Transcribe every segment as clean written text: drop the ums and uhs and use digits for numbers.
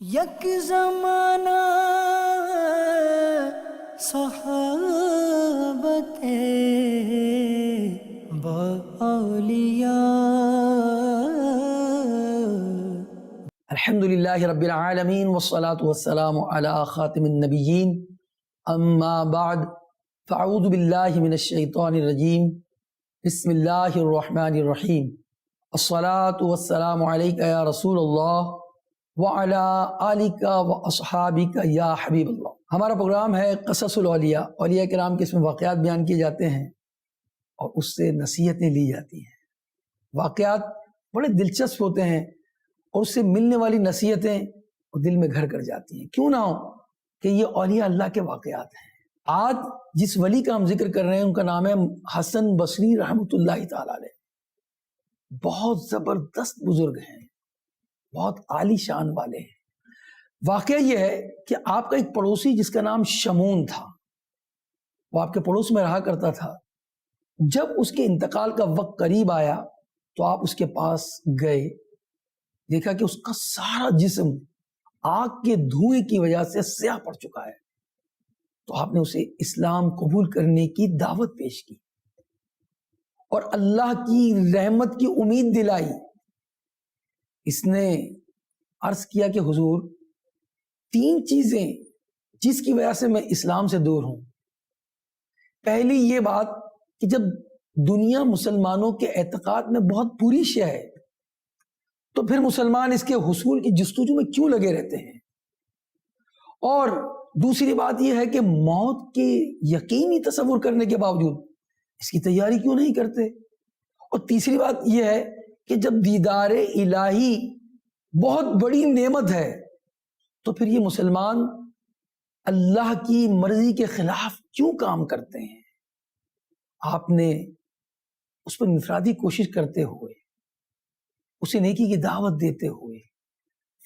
یک زمانہ صحابت با اولیاء. الحمدللہ رب العالمین والصلاة والسلام علی خاتم النبیین اما بعد فاعوذ باللہ من الشیطان الرجیم بسم اللہ الرحمن الرحیم الصلاة والسلام علیک یا رسول اللہ وعلی آلک واصحابک یا حبیب اللہ. ہمارا پروگرام ہے قصص الاولیاء. اولیاء کرام کے اس میں واقعات بیان کیے جاتے ہیں اور اس سے نصیحتیں لی جاتی ہیں. واقعات بڑے دلچسپ ہوتے ہیں اور اس سے ملنے والی نصیحتیں دل میں گھر کر جاتی ہیں. کیوں نہ ہو کہ یہ اولیاء اللہ کے واقعات ہیں. آج جس ولی کا ہم ذکر کر رہے ہیں ان کا نام ہے حسن بصری رحمۃ اللہ تعالی علیہ. بہت زبردست بزرگ ہیں, بہت عالی شان والے ہیں. واقعہ یہ ہے کہ آپ کا ایک پڑوسی جس کا نام شمون تھا, وہ آپ کے پڑوس میں رہا کرتا تھا. جب اس کے انتقال کا وقت قریب آیا تو آپ اس کے پاس گئے, دیکھا کہ اس کا سارا جسم آگ کے دھوئیں کی وجہ سے سیاہ پڑ چکا ہے. تو آپ نے اسے اسلام قبول کرنے کی دعوت پیش کی اور اللہ کی رحمت کی امید دلائی. اس نے عرض کیا کہ حضور, 3 چیزیں جس کی وجہ سے میں اسلام سے دور ہوں. پہلی یہ بات کہ جب دنیا مسلمانوں کے اعتقاد میں بہت بری شے ہے تو پھر مسلمان اس کے حصول کی جستجو میں کیوں لگے رہتے ہیں. اور دوسری بات یہ ہے کہ موت کے یقینی تصور کرنے کے باوجود اس کی تیاری کیوں نہیں کرتے. اور تیسری بات یہ ہے کہ جب دیدار الہی بہت بڑی نعمت ہے تو پھر یہ مسلمان اللہ کی مرضی کے خلاف کیوں کام کرتے ہیں. آپ نے اس پر انفرادی کوشش کرتے ہوئے, اسے نیکی کی دعوت دیتے ہوئے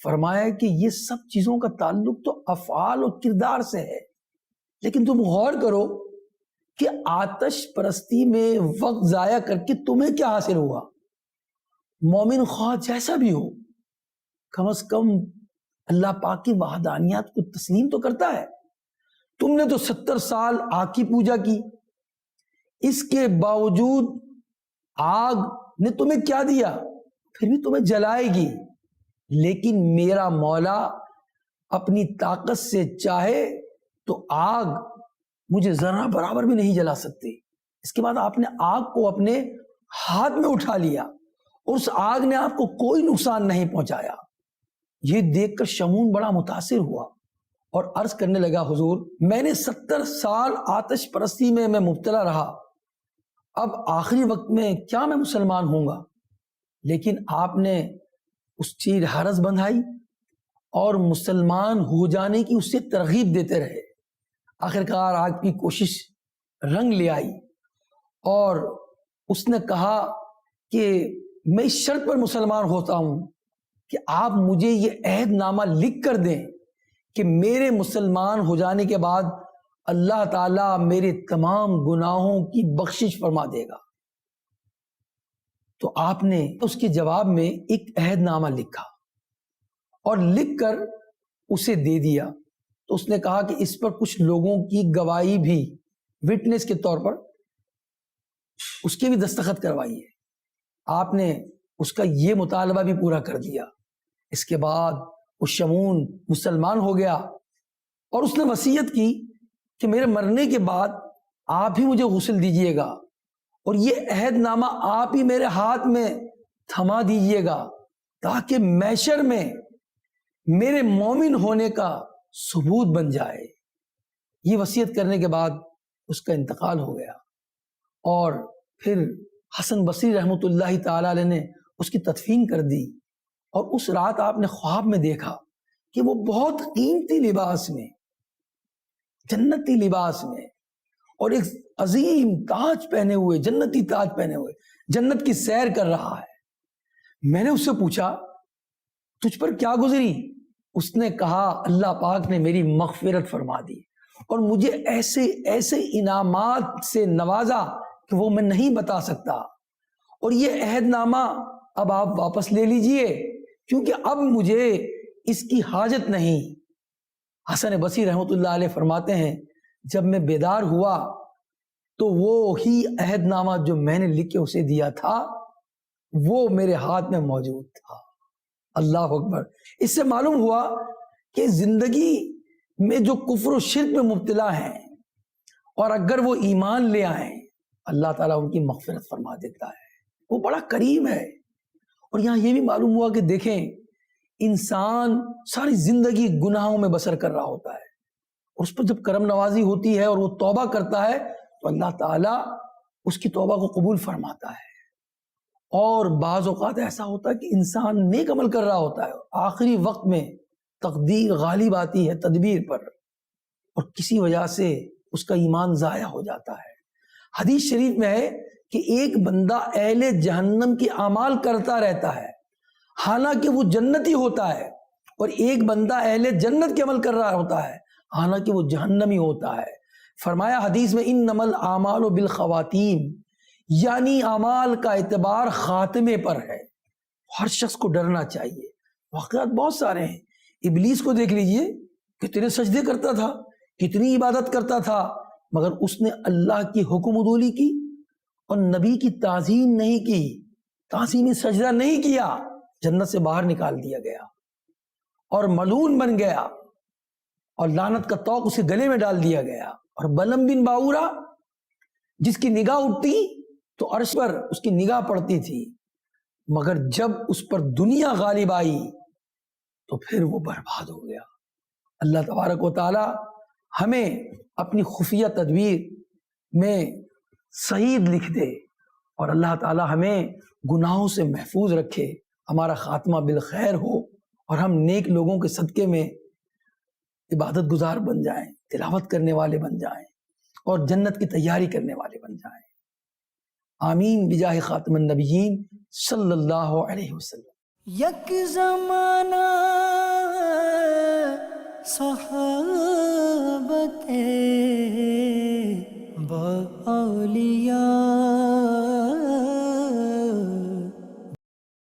فرمایا کہ یہ سب چیزوں کا تعلق تو افعال اور کردار سے ہے, لیکن تم غور کرو کہ آتش پرستی میں وقت ضائع کر کے تمہیں کیا حاصل ہوا. مومن خواہ جیسا بھی ہو, کم از کم اللہ پاک کی وحدانیت کو تسلیم تو کرتا ہے. تم نے تو 70 سال آگ کی پوجا کی, اس کے باوجود آگ نے تمہیں کیا دیا, پھر بھی تمہیں جلائے گی. لیکن میرا مولا اپنی طاقت سے چاہے تو آگ مجھے ذرہ برابر بھی نہیں جلا سکتی. اس کے بعد آپ نے آگ کو اپنے ہاتھ میں اٹھا لیا اور اس آگ نے آپ کو کوئی نقصان نہیں پہنچایا. یہ دیکھ کر شمون بڑا متاثر ہوا اور عرض کرنے لگا, حضور میں نے 70 سال آتش پرستی میں مبتلا رہا, اب آخری وقت میں کیا میں مسلمان ہوں گا. لیکن آپ نے اس چیز حرس بندھائی اور مسلمان ہو جانے کی اس سے ترغیب دیتے رہے. آخرکار آگ کی کوشش رنگ لے آئی اور اس نے کہا کہ میں اس شرط پر مسلمان ہوتا ہوں کہ آپ مجھے یہ عہد نامہ لکھ کر دیں کہ میرے مسلمان ہو جانے کے بعد اللہ تعالیٰ میرے تمام گناہوں کی بخشش فرما دے گا. تو آپ نے اس کے جواب میں ایک عہد نامہ لکھا اور لکھ کر اسے دے دیا. تو اس نے کہا کہ اس پر کچھ لوگوں کی گواہی بھی وٹنس کے طور پر اس کے بھی دستخط کروائیے. آپ نے اس کا یہ مطالبہ بھی پورا کر دیا. اس کے بعد وہ شمون مسلمان ہو گیا اور اس نے وصیت کی کہ میرے مرنے کے بعد آپ ہی مجھے غسل دیجئے گا اور یہ عہد نامہ آپ ہی میرے ہاتھ میں تھما دیجئے گا تاکہ محشر میں میرے مومن ہونے کا ثبوت بن جائے. یہ وصیت کرنے کے بعد اس کا انتقال ہو گیا اور پھر حسن بصری رحمۃ اللہ تعالی علیہ نے اس کی تدفین کر دی. اور اس رات آپ نے خواب میں دیکھا کہ وہ بہت قیمتی لباس میں, جنتی لباس میں اور ایک عظیم تاج پہنے ہوئے, جنتی تاج پہنے ہوئے جنت کی سیر کر رہا ہے. میں نے اس سے پوچھا تجھ پر کیا گزری. اس نے کہا اللہ پاک نے میری مغفرت فرما دی اور مجھے ایسے ایسے انعامات سے نوازا کہ وہ میں نہیں بتا سکتا. اور یہ عہد نامہ اب آپ واپس لے لیجئے کیونکہ اب مجھے اس کی حاجت نہیں. حسن بصری رحمۃ اللہ علیہ فرماتے ہیں جب میں بیدار ہوا تو وہ ہی عہد نامہ جو میں نے لکھ کے اسے دیا تھا وہ میرے ہاتھ میں موجود تھا. اللہ اکبر. اس سے معلوم ہوا کہ زندگی میں جو کفر و شرک میں مبتلا ہیں اور اگر وہ ایمان لے آئیں اللہ تعالیٰ ان کی مغفرت فرما دیتا ہے. وہ بڑا کریم ہے. اور یہاں یہ بھی معلوم ہوا کہ دیکھیں انسان ساری زندگی گناہوں میں بسر کر رہا ہوتا ہے اور اس پر جب کرم نوازی ہوتی ہے اور وہ توبہ کرتا ہے تو اللہ تعالیٰ اس کی توبہ کو قبول فرماتا ہے. اور بعض اوقات ایسا ہوتا ہے کہ انسان نیک عمل کر رہا ہوتا ہے آخری وقت میں تقدیر غالب آتی ہے تدبیر پر اور کسی وجہ سے اس کا ایمان ضائع ہو جاتا ہے. حدیث شریف میں ہے کہ ایک بندہ اہل جہنم کے اعمال کرتا رہتا ہے حالانکہ وہ جنتی ہوتا ہے اور ایک بندہ اہل جنت کے عمل کر رہا ہوتا ہے حالانکہ وہ جہنمی ہوتا ہے. فرمایا حدیث میں انما الاعمال بالخواتیم، یعنی اعمال کا اعتبار خاتمے پر ہے. ہر شخص کو ڈرنا چاہیے. واقعات بہت سارے ہیں. ابلیس کو دیکھ لیجئے کتنے سجدے کرتا تھا کتنی عبادت کرتا تھا مگر اس نے اللہ کی حکم عدولی کی اور نبی کی تعظیم نہیں کی، تعظیمی سجدہ نہیں کیا. جنت سے باہر نکال دیا گیا اور ملعون بن گیا اور لعنت کا طوق اسے گلے میں ڈال دیا گیا. اور بلم بن باورا جس کی نگاہ اٹھتی تو عرش پر اس کی نگاہ پڑتی تھی مگر جب اس پر دنیا غالب آئی تو پھر وہ برباد ہو گیا. اللہ تبارک و تعالی ہمیں اپنی خفیہ تدبیر میں سعید لکھ دے اور اللہ تعالی ہمیں گناہوں سے محفوظ رکھے، ہمارا خاتمہ بالخیر ہو اور ہم نیک لوگوں کے صدقے میں عبادت گزار بن جائیں، تلاوت کرنے والے بن جائیں اور جنت کی تیاری کرنے والے بن جائیں. آمین بجاہ خاتم النبیین صلی اللہ علیہ وسلم. یک زمانہ صحابت با